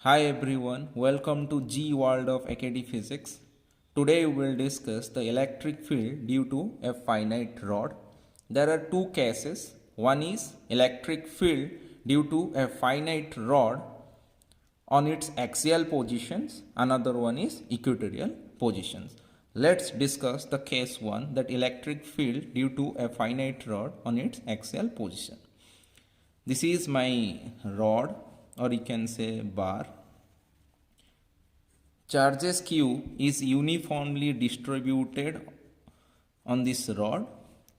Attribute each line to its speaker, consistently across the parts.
Speaker 1: Hi everyone, welcome to G World of Academic Physics. Today we will discuss the electric field due to a finite rod. There are two cases. One is electric field due to a finite rod on its axial positions. Another one is equatorial positions. Let's discuss the case 1, that electric field due to a finite rod on its axial position. This is my rod, or you can say bar. Charges Q is uniformly distributed on this rod.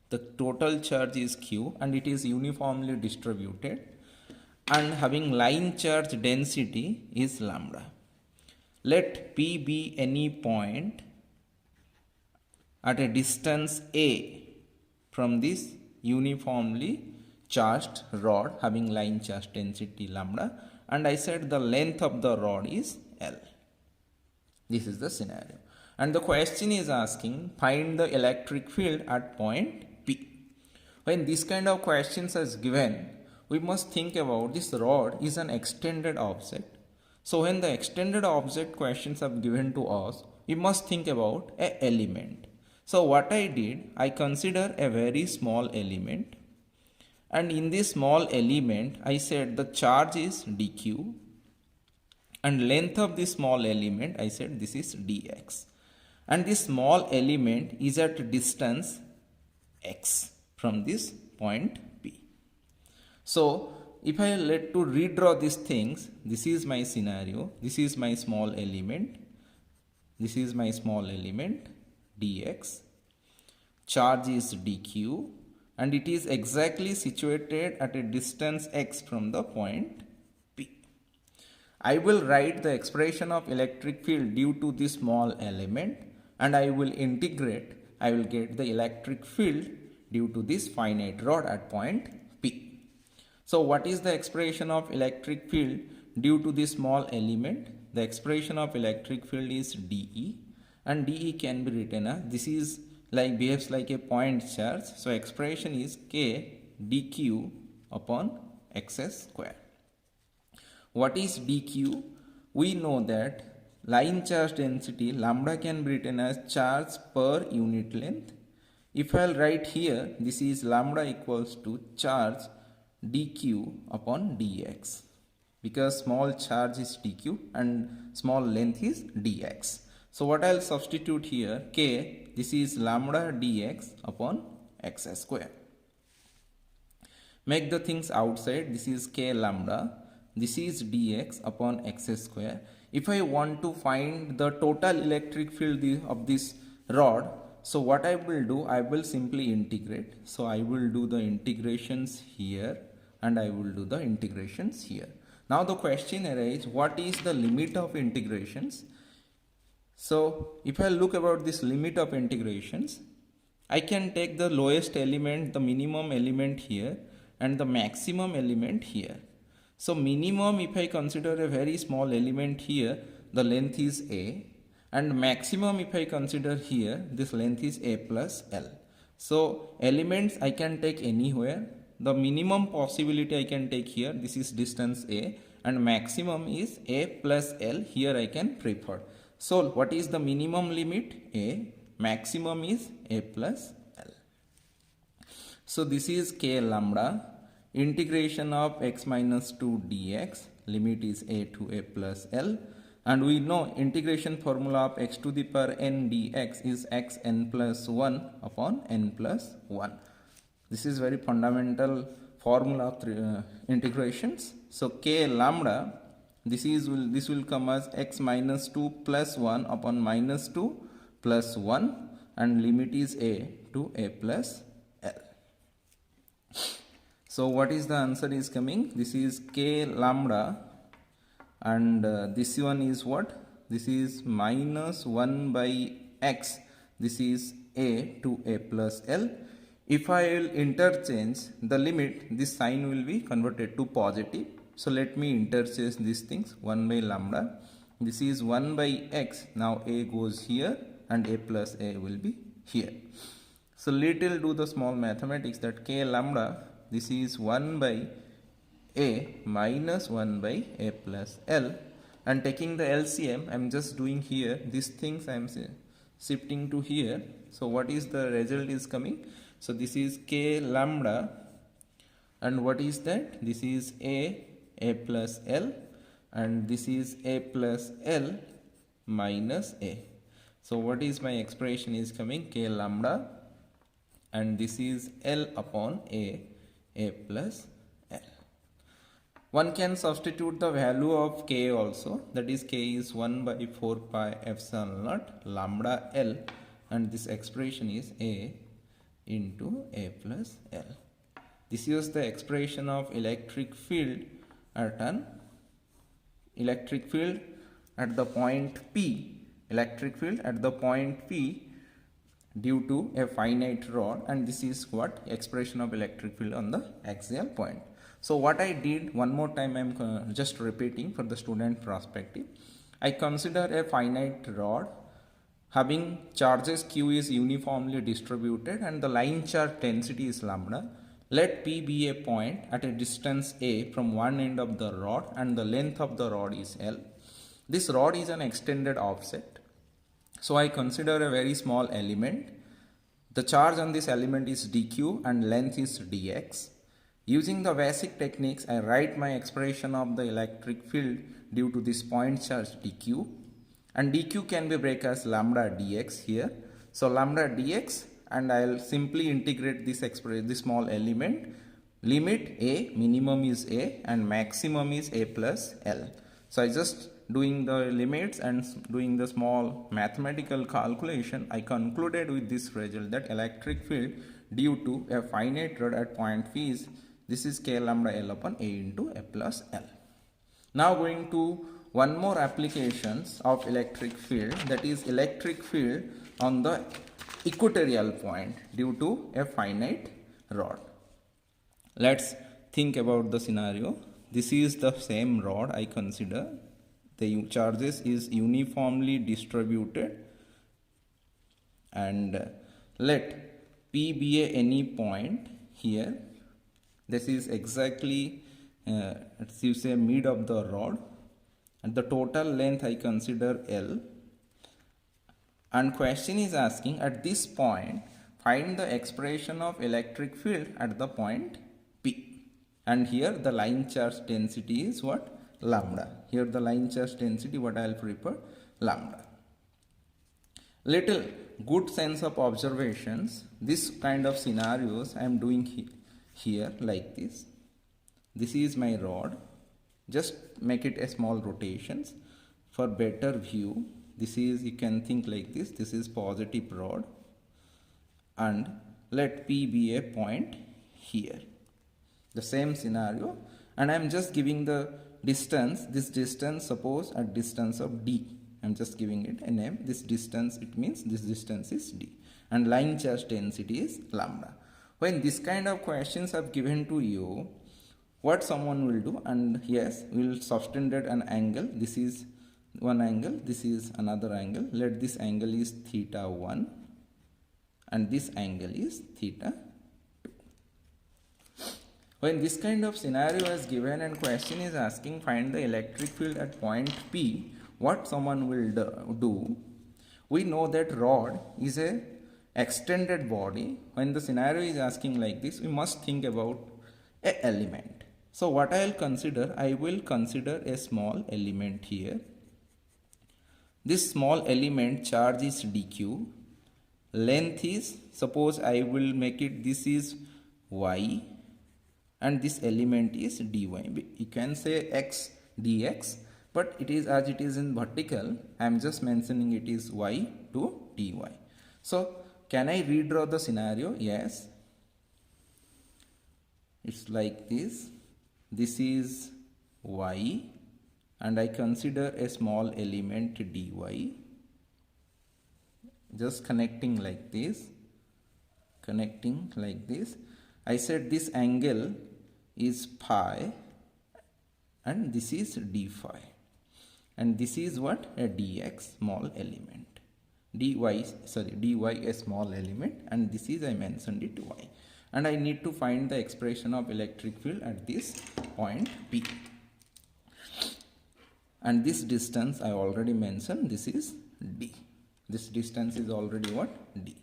Speaker 1: The total charge is Q and it is uniformly distributed, and having line charge density is lambda. Let P be any point at a distance A from this uniformly charged rod having line charge density lambda, and I said the length of the rod is L. This is the scenario. And the question is asking, find the electric field at point P. When this kind of questions is given, we must think about this rod is an extended object. So when the extended object questions are given to us, we must think about an element. So what I did, I consider a very small element. And in this small element, I said the charge is dq. And length of this small element, I said this is dx. And this small element is at distance x from this point P. So if I let to redraw these things, this is my scenario, this is my small element, this is my small element dx, charge is dq, and it is exactly situated at a distance x from the point P. I will write the expression of electric field due to this small element, and I will integrate. I will get the electric field due to this finite rod at point P. So what is the expression of electric field due to this small element? The expression of electric field is dE, and dE can be written as, this is like behaves like a point charge. So expression is k dq upon x square. What is dq? We know that line charge density lambda can be written as charge per unit length. If I will write here, this is lambda equals to charge dq upon dx, because small charge is dq and small length is dx. So what I will substitute here, k, this is lambda dx upon x square. Make the things outside, this is k lambda, this is dx upon x square. If I want to find the total electric field of this rod, so what I will do, I will simply integrate. So I will do the integrations here and I will do the integrations here. Now the question arises, what is the limit of integrations? So if I look about this limit of integrations, I can take the lowest element, the minimum element here, and the maximum element here. So minimum, if I consider a very small element here, the length is a, and maximum if I consider here, this length is a plus l. So elements I can take anywhere. The minimum possibility I can take here, this is distance a, and maximum is a plus l, here I can prefer. So what is the minimum limit? A, maximum is a plus l. So this is k lambda, integration of x minus 2 dx, limit is a to a plus l, and we know integration formula of x to the power n dx is x n plus 1 upon n plus 1. This is very fundamental formula of integrations. So k lambda, this will come as x minus 2 plus 1 upon minus 2 plus 1, and limit is a to a plus l. So what is the answer is coming? This is k lambda, and this one is what? This is minus 1 by x. This is a to a plus l. If I will interchange the limit, this sign will be converted to positive. So let me interchange these things. 1 by lambda. This is 1 by x. Now a goes here and a plus a will be here. So little do the small mathematics that k lambda, this is 1 by a minus 1 by a plus l, and taking the LCM, I'm just doing here these things, I'm shifting to here. So what is the result is coming? So this is k lambda, and what is that? This is a plus L, and this is a plus L minus a. So what is my expression is coming? K lambda, and this is L upon a plus L. One can substitute the value of k also, that is k is 1 by 4 pi epsilon naught lambda L, and this expression is a into a plus L. This is the expression of electric field at the point P, electric field at the point P due to a finite rod, and this is what expression of electric field on the axial point. So what I did, one more time I am just repeating for the student perspective. I consider a finite rod having charges q is uniformly distributed and the line charge density is lambda. Let P be a point at a distance a from one end of the rod and the length of the rod is L. This rod is an extended offset. So I consider a very small element. The charge on this element is dq and length is dx. Using the basic techniques, I write my expression of the electric field due to this point charge dq, and dq can be break as lambda dx here. So lambda dx, and I'll simply integrate this this small element. Limit a, minimum is a and maximum is a plus L. So I just doing the limits and doing the small mathematical calculation, I concluded with this result that electric field due to a finite rod at point P is, this is k lambda L upon a into a plus L. Now going to one more applications of electric field, that is electric field on the equatorial point due to a finite rod. Let's think about the scenario. This is the same rod I consider. The charges is uniformly distributed, and let P be any point here. This is exactly let's say mid of the rod, and the total length I consider L. And question is asking at this point find the expression of electric field at the point P, and here the line charge density is what? Lambda. Here the line charge density, what I will prefer? Lambda. Little good sense of observations, this kind of scenarios I am doing here like this. This is my rod, just make it a small rotations for better view. This is, you can think like this, this is positive rod, and let P be a point here. The same scenario, and I am just giving the distance, this distance suppose at distance of D. I am just giving it a name. This distance, it means this distance is D, and line charge density is lambda. When this kind of questions are given to you, what someone will do, and yes, we will subtend an angle. This is one angle, this is another angle. Let this angle is theta 1 and this angle is theta 2. When this kind of scenario is given and question is asking find the electric field at point P, what someone will do, we know that rod is a extended body. When the scenario is asking like this, we must think about an element. So what I will consider, I will consider a small element here. This small element charge is dq, length is, suppose I will make it, this is y, and this element is dy. You can say x dx, but it is as it is in vertical, I am just mentioning it is y to dy. So can I redraw the scenario? Yes. It's like this. This is y, and I consider a small element dy, just connecting like this, I said this angle is phi and this is d phi, and this is what? A dx small element, dy a small element, and this is, I mentioned it, y, and I need to find the expression of electric field at this point P. and this distance I already mentioned, this is d. This distance is already what? D.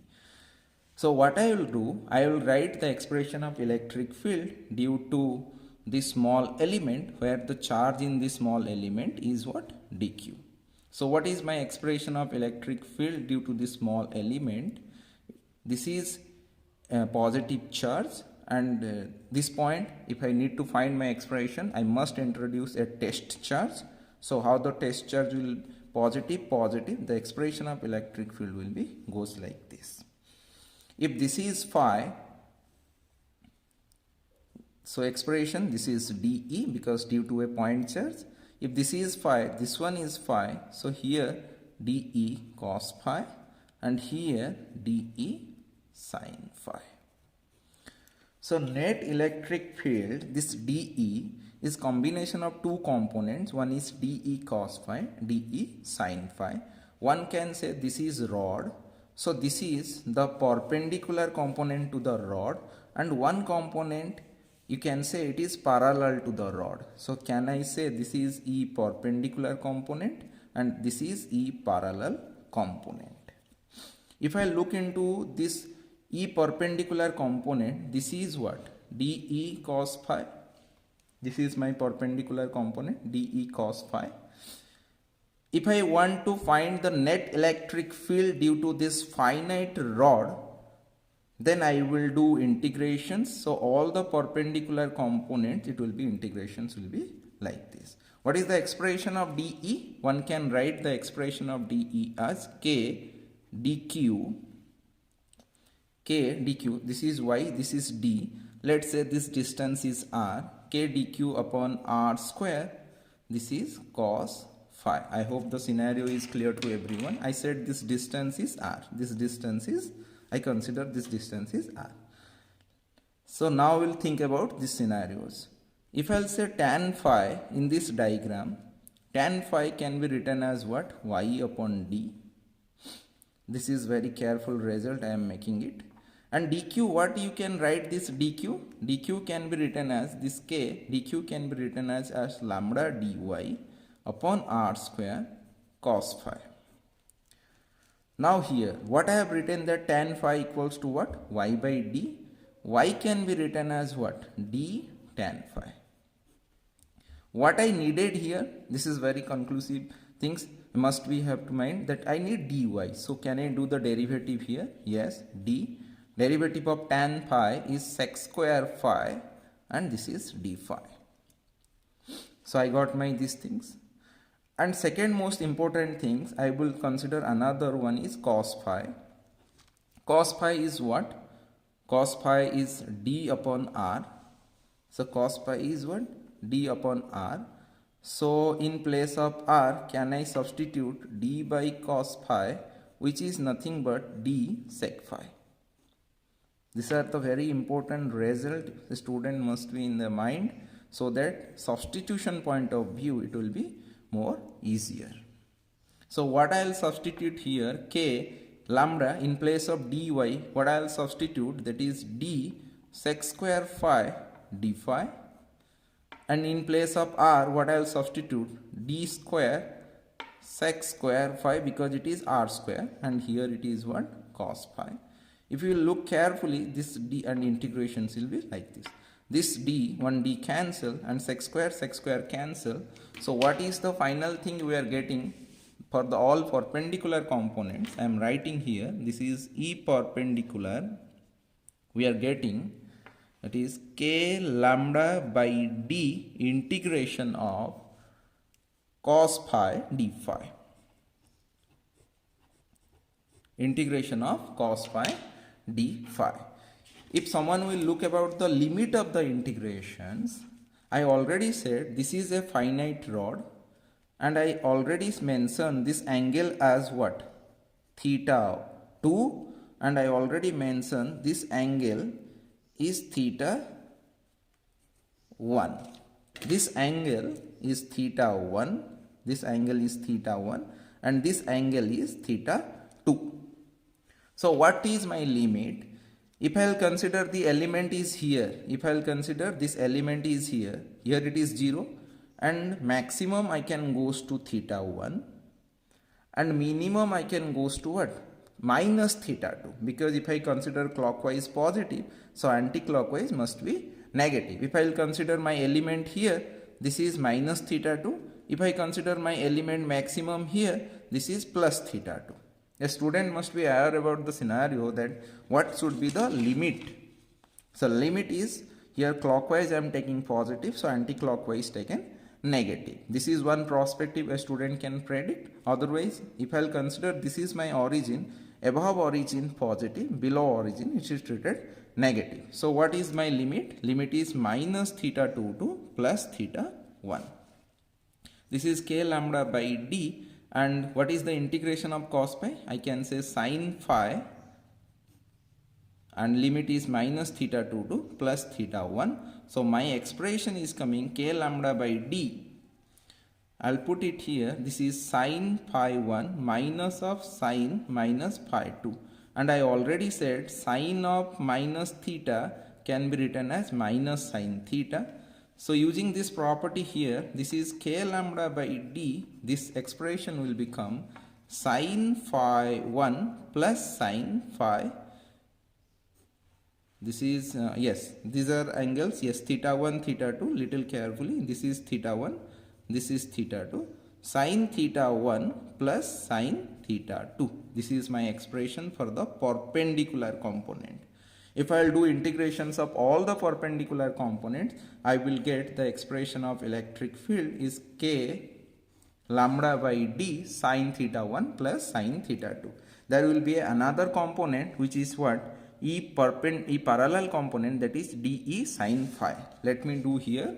Speaker 1: So what I will do, I will write the expression of electric field due to this small element, where the charge in this small element is what? dq. So what is my expression of electric field due to this small element? This is a positive charge, and this point, if I need to find my expression, I must introduce a test charge. So how the test charge will positive, the expression of electric field will be goes like this. If this is phi, so expression, this is dE because due to a point charge. If this is phi, this one is phi, so here dE cos phi and here dE sin phi. So net electric field, this dE is combination of two components. One is dE cos phi, dE sin phi. One can say this is rod. So this is the perpendicular component to the rod, and one component you can say it is parallel to the rod. So can I say this is E perpendicular component and this is E parallel component. If I look into this E perpendicular component, this is what? dE cos phi. This is my perpendicular component, dE cos phi. If I want to find the net electric field due to this finite rod, then I will do integrations. So all the perpendicular components, it will be integrations will be like this. What is the expression of dE? One can write the expression of dE as k dq. K dq, this is y, this is d. Let's say this distance is r. K dq upon r square. This is cos phi. I hope the scenario is clear to everyone. I said this distance is r. This distance is, I consider this distance is r. So now we'll think about these scenarios. If I'll say tan phi in this diagram, tan phi can be written as what? Y upon d. This is very careful result I am making it. And dq, what you can write this dq? dq can be written as this k, dq can be written as lambda dy upon r square cos phi. Now here, what I have written that tan phi equals to what? Y by d. Y can be written as what? d tan phi. What I needed here, this is very conclusive things, must we have to mind that I need dy. So can I do the derivative here? Yes, d. Derivative of tan phi is sec square phi and this is d phi. So I got my these things. And second most important things, I will consider another one is cos phi. Cos phi is what? Cos phi is d upon r. So cos phi is what? d upon r. So in place of r, can I substitute d by cos phi, which is nothing but d sec phi. These are the very important result the student must be in the mind, so that substitution point of view it will be more easier. So what I will substitute here, k lambda in place of dy, what I will substitute, that is d sec square phi d phi, and in place of r, what I will substitute, d square sec square phi, because it is r square and here it is what? Cos phi. If you look carefully, this d and integrations will be like this. This d, one d cancel and sec square cancel. So what is the final thing we are getting for the all perpendicular components? I am writing here, this is E perpendicular. We are getting, that is k lambda by d integration of cos phi d phi. Integration of cos phi d phi. If someone will look about the limit of the integrations, I already said this is a finite rod and I already mentioned this angle as what? Theta 2, and I already mentioned this angle is theta 1. This angle is theta 1, this angle is theta 1 and this angle is theta 2. So what is my limit? If I will consider the element is here, if I will consider this element is here, here it is 0, and maximum I can goes to theta 1 and minimum I can goes to what? Minus theta 2, because if I consider clockwise positive, so anti-clockwise must be negative. If I will consider my element here, this is minus theta 2. If I consider my element maximum here, this is plus theta 2. A student must be aware about the scenario that what should be the limit. So limit is here clockwise I am taking positive, so anti-clockwise taken negative. This is one perspective a student can predict. Otherwise, if I will consider this is my origin, above origin positive, below origin it is treated negative. So what is my limit? Limit is minus theta 2 to plus theta 1. This is k lambda by d, and what is the integration of cos pi? I can say sin phi, and limit is minus theta 2 to plus theta 1. So my expression is coming k lambda by d. I'll put it here. This is sin phi 1 minus of sin minus phi 2. And I already said sin of minus theta can be written as minus sin theta. So using this property here, this is k lambda by d. This expression will become sin phi 1 plus sin phi. This is, yes, these are angles, yes, theta 1, theta 2, little carefully. This is theta 1, this is theta 2. Sin theta 1 plus sin theta 2. This is my expression for the perpendicular component. If I will do integrations of all the perpendicular components, I will get the expression of electric field is k lambda by d sin theta 1 plus sin theta 2. There will be another component which is what? E parallel component, that is dE sin phi. Let me do here.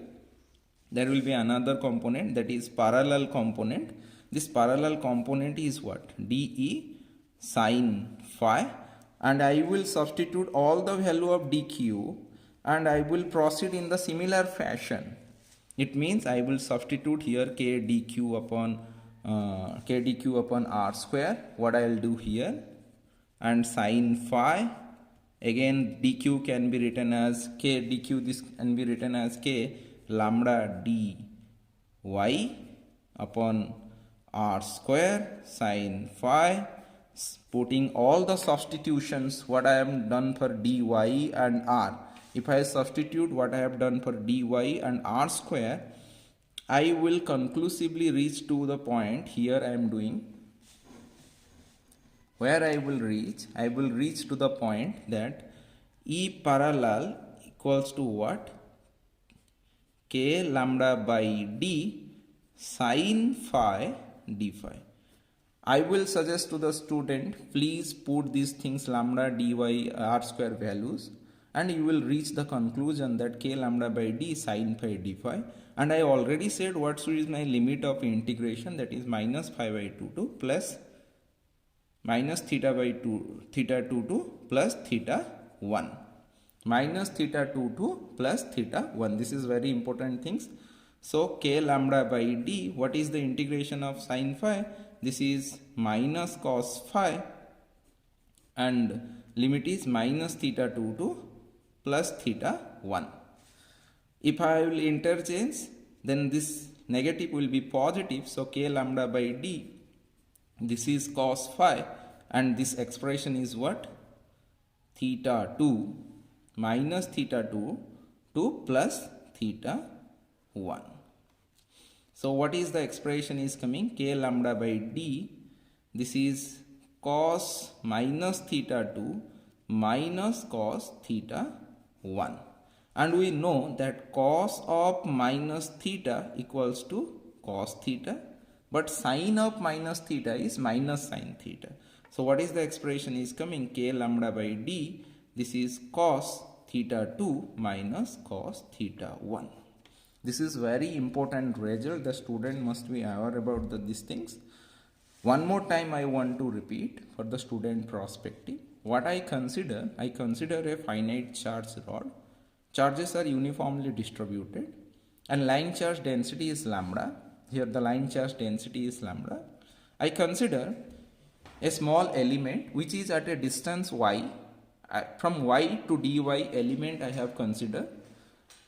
Speaker 1: There will be another component, that is parallel component. This parallel component is what? dE sin phi, and I will substitute all the value of dq and I will proceed in the similar fashion. It means I will substitute here k dq upon r square. What I will do here, and sin phi, again dq can be written as k dq, this can be written as k lambda dy upon r square sin phi. Putting all the substitutions what I have done for dy and r. If I substitute what I have done for dy and r square, I will conclusively reach to the point here I am doing. Where I will reach to the point that E parallel equals to what? K lambda by d sin phi d phi. I will suggest to the student, please put these things lambda dy r square values, and you will reach the conclusion that k lambda by d sin phi d phi. And I already said what is my limit of integration, that is minus phi by 2 to plus minus theta by 2 theta 2 to plus theta 1. Minus theta 2 to plus theta 1. This is very important things. So k lambda by d, what is the integration of sin phi? This is minus cos phi, and limit is minus theta 2 to plus theta 1. If I will interchange, then this negative will be positive. So k lambda by d, this is cos phi, and this expression is what? Theta 2 minus theta 2 to plus theta 1. So what is the expression is coming? K lambda by d, this is cos minus theta 2 minus cos theta 1. And we know that cos of minus theta equals to cos theta, but sin of minus theta is minus sin theta. So what is the expression is coming? K lambda by d, this is cos theta 2 minus cos theta 1. This is very important result. The student must be aware about these things. One more time I want to repeat for the student perspective. What I consider a finite charge rod. Charges are uniformly distributed and line charge density is lambda. Here the line charge density is lambda. I consider a small element which is at a distance y. From y to dy element I have considered,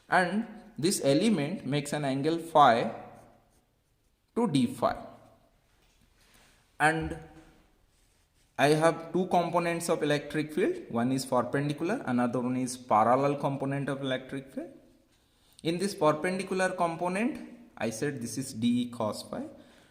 Speaker 1: and this element makes an angle phi to d phi. And I have two components of electric field. One is perpendicular, another one is parallel component of electric field. In this perpendicular component, I said this is dE cos phi.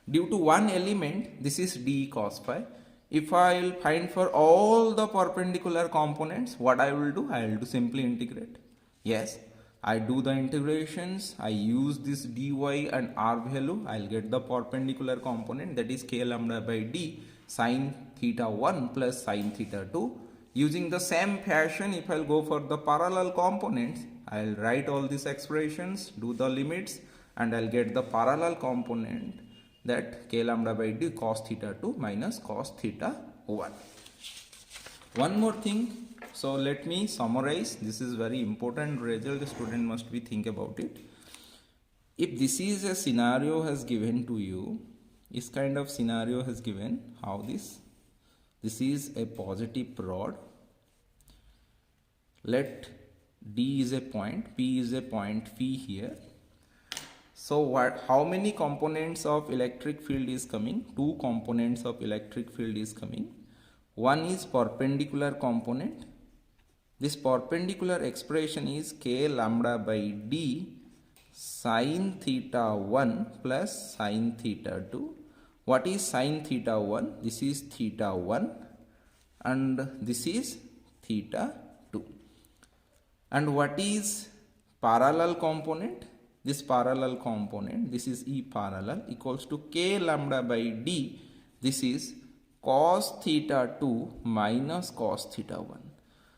Speaker 1: Due to one element, this is dE cos phi. If I will find for all the perpendicular components, what I will do? I will do simply integrate. Yes, I do the integrations. I use this dy and r value. I will get the perpendicular component, that is k lambda by d sine theta 1 plus sine theta 2. Using the same fashion, if I will go for the parallel components, I will write all these expressions, do the limits, and I will get the parallel component, that k lambda by d cos theta 2 minus cos theta 1. One more thing, so let me summarize. This is very important result, the student must be think about it. If this is a scenario has given to you, this kind of scenario has given, how this is a positive rod. Let D is a point, P is a point P here. So how many components of electric field is coming? Two components of electric field is coming. One is perpendicular component. This perpendicular expression is k lambda by d sine theta 1 plus sine theta 2. What is sine theta 1? This is theta 1 and this is theta 2. And what is parallel component? This parallel component, this is E parallel, equals to k lambda by d. This is cos theta 2 minus cos theta 1.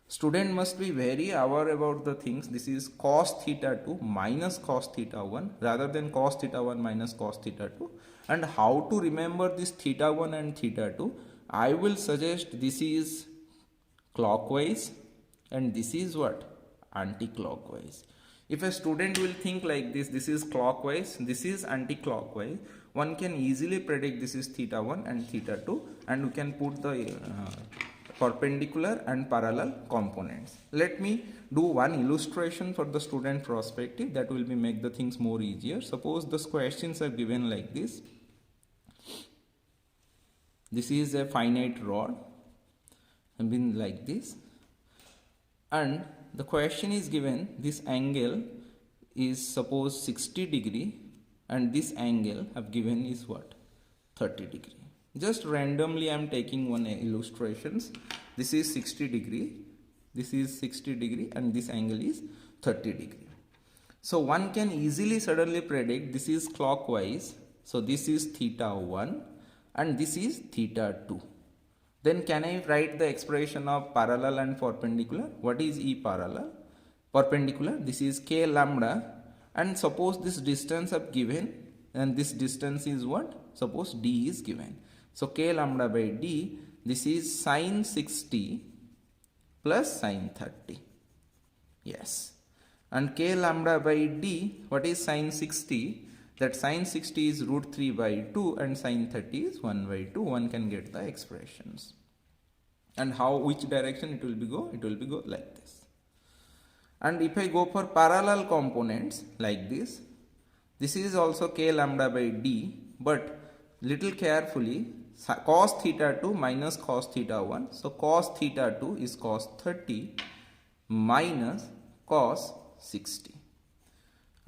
Speaker 1: Student must be very aware about the things. This is cos theta 2 minus cos theta 1 rather than cos theta 1 minus cos theta 2. And how to remember this theta 1 and theta 2? I will suggest this is clockwise and this is what? Anti-clockwise. If a student will think like this is clockwise, this is anti-clockwise, one can easily predict this is theta 1 and theta 2, and we can put the perpendicular and parallel components. Let me do one illustration for the student perspective, that will be make the things more easier. Suppose the questions are given like this. This is a finite rod, have been like this, and the question is given, this angle is suppose 60 degree and this angle have given is what? 30 degree. Just randomly I am taking one illustrations. This is 60 degree, this is 60 degree and this angle is 30 degree. So one can easily suddenly predict this is clockwise. So this is theta 1 and this is theta 2. Then can I write the expression of parallel and perpendicular? What is E parallel? Perpendicular, this is k lambda, and suppose this distance have given and this distance is what? Suppose d is given. So k lambda by d, this is sine 60 plus sine 30. Yes. And k lambda by d, what is sine 60? That sine 60 is root 3 by 2 and sine 30 is 1 by 2. One can get the expressions. And how, which direction it will be go? It will be go like this. And if I go for parallel components like this is also k lambda by d, but little carefully, cos theta 2 minus cos theta 1. So cos theta 2 is cos 30 minus cos 60.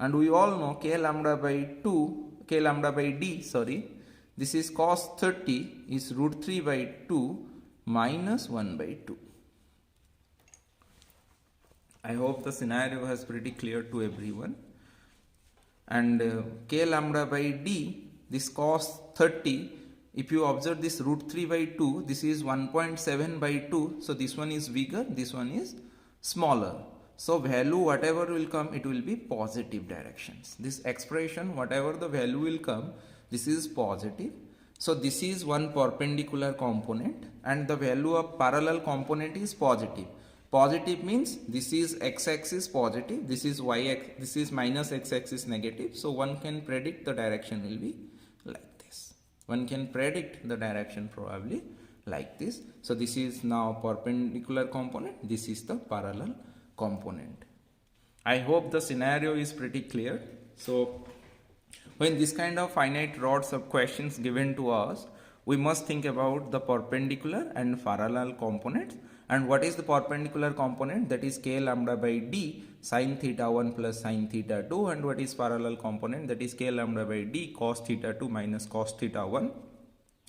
Speaker 1: And we all know k lambda by d, this is cos 30 is root 3 by 2 minus 1 by 2. I hope the scenario has pretty clear to everyone. And k lambda by d, this cos 30, if you observe this root 3 by 2, this is 1.7 by 2. So this one is bigger, this one is smaller. So value whatever will come, it will be positive directions. This expression, whatever the value will come, this is positive. So this is one perpendicular component and the value of parallel component is positive. Positive means this is x-axis positive, this is y-axis, this is minus x-axis negative. So one can predict the direction will be like this. One can predict the direction probably like this. So this is now perpendicular component, this is the parallel component. I hope the scenario is pretty clear. So When this kind of finite rods of questions given to us, we must think about the perpendicular and parallel components. And what is the perpendicular component? That is k lambda by d sin theta 1 plus sin theta 2. And what is parallel component? That is k lambda by d cos theta 2 minus cos theta 1.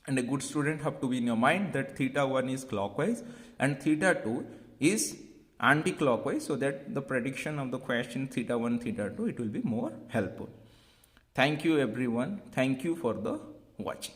Speaker 1: And a good student have to be in your mind that theta 1 is clockwise and theta 2 is anti-clockwise, so that the prediction of the question theta 1 theta 2, it will be more helpful. Thank you everyone. Thank you for the watching.